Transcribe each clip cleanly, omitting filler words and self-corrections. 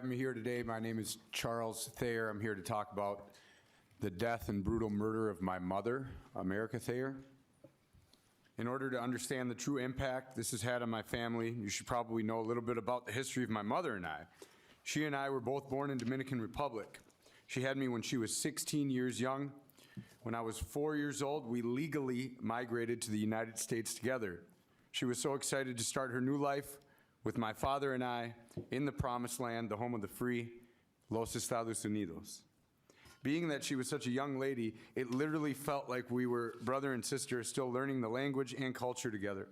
I'm here today. My name is Charles Thayer. I'm here to talk about the death and brutal murder of my mother, America Thayer. In order to understand the true impact this has had on my family, you should probably know a little bit about the history of my mother and I. She and I were both born in Dominican Republic. She had me when she was 16 years young. When I was 4 years old, we legally migrated to the United States together. She was so excited to start her new life with my father and I in the promised land, the home of the free, Los Estados Unidos. Being that she was such a young lady, it literally felt like we were brother and sister still learning the language and culture together.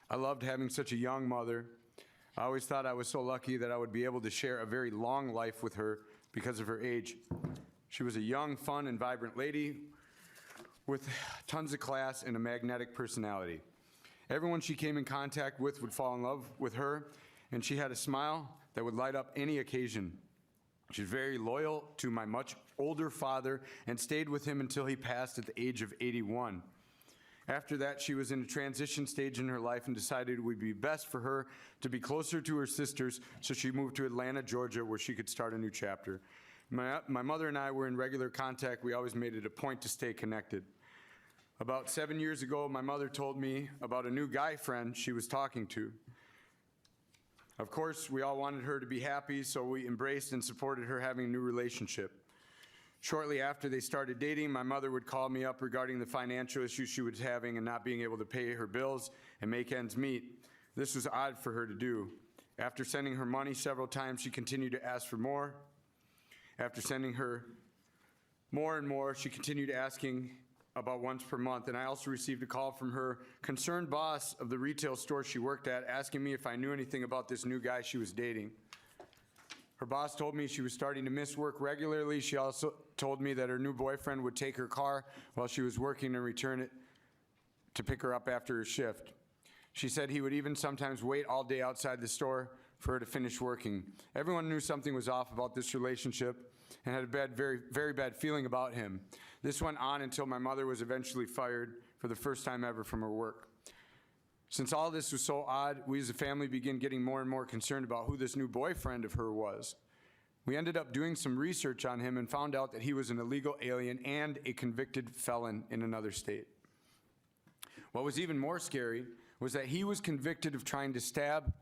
I loved having such a young mother. I always thought I was so lucky that I would be able to share a very long life with her because of her age. She was a young, fun, and vibrant lady with tons of class and a magnetic personality. Everyone she came in contact with would fall in love with her, and she had a smile that would light up any occasion. She was very loyal to my much older father and stayed with him until he passed at the age of 81. After that, she was in a transition stage in her life and decided it would be best for her to be closer to her sisters, so she moved to Atlanta, Georgia, where she could start a new chapter. My mother and I were in regular contact. We always made it a point to stay connected. About 7 years ago, my mother told me about a new guy friend she was talking to. Of course, we all wanted her to be happy, so we embraced and supported her having a new relationship. Shortly after they started dating, my mother would call me up regarding the financial issues she was having and not being able to pay her bills and make ends meet. This was odd for her to do. After sending her money several times, she continued to ask for more. After sending her more and more, she continued asking about once per month, and I also received a call from her concerned boss of the retail store she worked at asking me if I knew anything about this new guy she was dating. Her boss told me she was starting to miss work regularly. She also told me that her new boyfriend would take her car while she was working and return it to pick her up after her shift. She said he would even sometimes wait all day outside the store for her to finish working. Everyone knew something was off about this relationship and had a very bad feeling about him. This went on until my mother was eventually fired for the first time ever from her work. Since all this was so odd, we as a family began getting more and more concerned about who this new boyfriend of her was. We ended up doing some research on him and found out that he was an illegal alien and a convicted felon in another state. What was even more scary was that he was convicted of trying to stab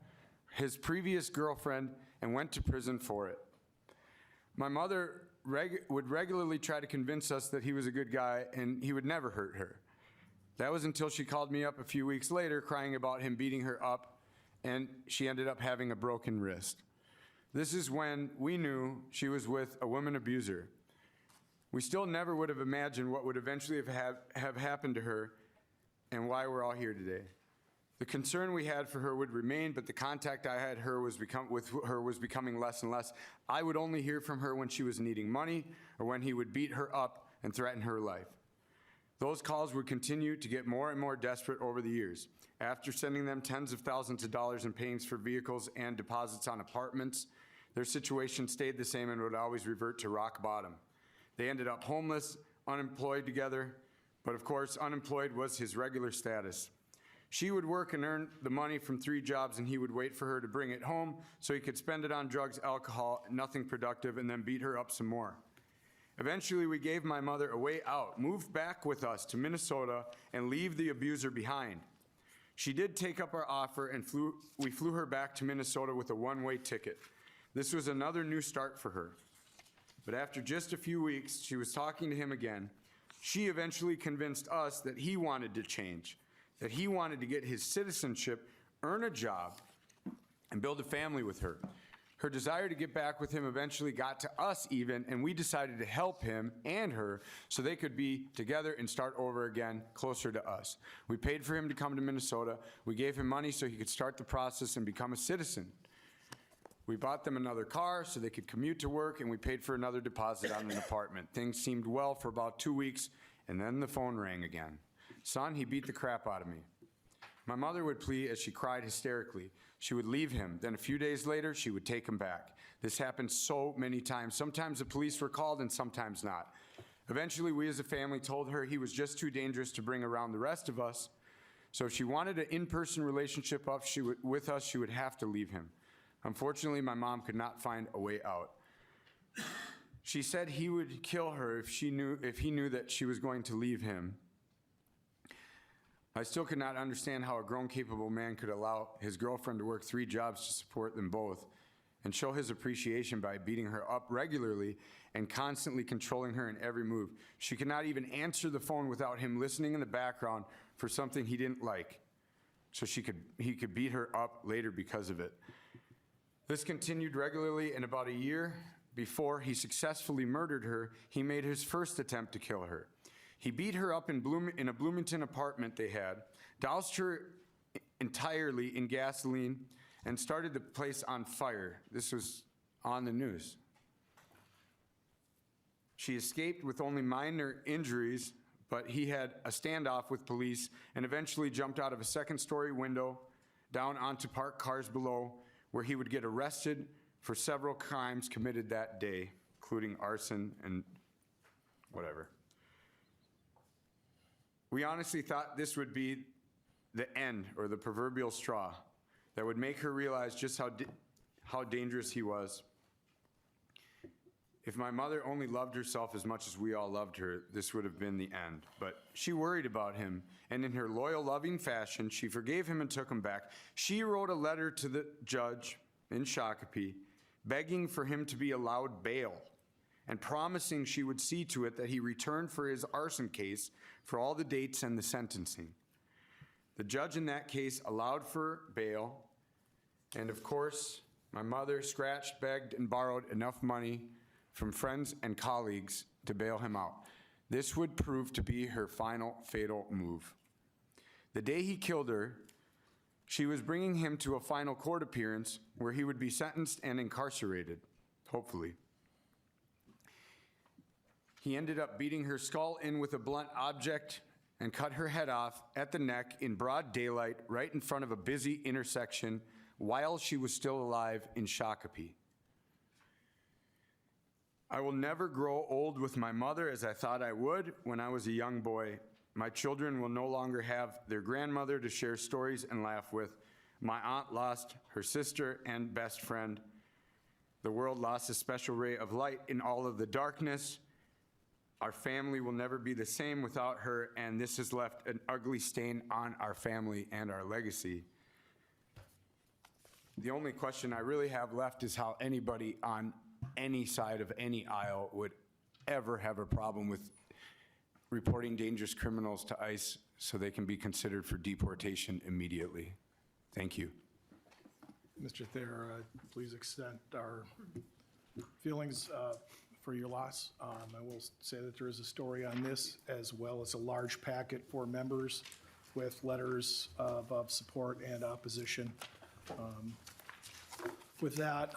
his previous girlfriend and went to prison for it. My mother would regularly try to convince us that he was a good guy and he would never hurt her. That was until she called me up a few weeks later crying about him beating her up, and she ended up having a broken wrist. This is when we knew she was with a woman abuser. We still never would have imagined what would eventually have happened to her and why we're all here today. The concern we had for her would remain, but the contact I had with her was becoming less and less. I would only hear from her when she was needing money or when he would beat her up and threaten her life. Those calls would continue to get more and more desperate over the years. After sending them tens of thousands of dollars in payments for vehicles and deposits on apartments, their situation stayed the same and would always revert to rock bottom. They ended up homeless, unemployed together, but of course, unemployed was his regular status. She would work and earn the money from 3 jobs, and he would wait for her to bring it home so he could spend it on drugs, alcohol, nothing productive, and then beat her up some more. Eventually, we gave my mother a way out, moved back with us to Minnesota, and leave the abuser behind. She did take up our offer, and we flew her back to Minnesota with a one-way ticket. This was another new start for her. But after just a few weeks, she was talking to him again. She eventually convinced us that he wanted to change, that he wanted to get his citizenship, earn a job, and build a family with her. Her desire to get back with him eventually got to us even, and we decided to help him and her so they could be together and start over again closer to us. We paid for him to come to Minnesota. We gave him money so he could start the process and become a citizen. We bought them another car so they could commute to work, and we paid for another deposit on an apartment. Things seemed well for about 2 weeks, and then the phone rang again. Son, he beat the crap out of me. My mother would plead as she cried hysterically. She would leave him. Then a few days later, she would take him back. This happened so many times. Sometimes the police were called and sometimes not. Eventually, we as a family told her he was just too dangerous to bring around the rest of us. So if she wanted an in-person relationship with us, she would have to leave him. Unfortunately, my mom could not find a way out. She said he would kill her if he knew that she was going to leave him. I still could not understand how a grown, capable man could allow his girlfriend to work 3 jobs to support them both and show his appreciation by beating her up regularly and constantly controlling her in every move. She could not even answer the phone without him listening in the background for something he didn't like, so he could beat her up later because of it. This continued regularly, and about a year before he successfully murdered her, he made his first attempt to kill her. He beat her up in a Bloomington apartment they had, doused her entirely in gasoline, and started the place on fire. This was on the news. She escaped with only minor injuries, but he had a standoff with police and eventually jumped out of a second-story window down onto parked cars below, where he would get arrested for several crimes committed that day, including arson and whatever. We honestly thought this would be the end, or the proverbial straw, that would make her realize just how dangerous he was. If my mother only loved herself as much as we all loved her, this would have been the end. But she worried about him, and in her loyal, loving fashion, she forgave him and took him back. She wrote a letter to the judge in Shakopee, begging for him to be allowed bail and promising she would see to it that he returned for his arson case for all the dates and the sentencing. The judge in that case allowed for bail, and of course, my mother scratched, begged, and borrowed enough money from friends and colleagues to bail him out. This would prove to be her final fatal move. The day he killed her, she was bringing him to a final court appearance where he would be sentenced and incarcerated, hopefully. He ended up beating her skull in with a blunt object and cut her head off at the neck in broad daylight right in front of a busy intersection while she was still alive in Shakopee. I will never grow old with my mother as I thought I would when I was a young boy. My children will no longer have their grandmother to share stories and laugh with. My aunt lost her sister and best friend. The world lost a special ray of light in all of the darkness. Our family will never be the same without her, and this has left an ugly stain on our family and our legacy. The only question I really have left is how anybody on any side of any aisle would ever have a problem with reporting dangerous criminals to ICE so they can be considered for deportation immediately. Thank you. Mr. Thayer, please extend our feelings for your loss. I will say that there is a story on this, as well as a large packet for members with letters of support and opposition. With that,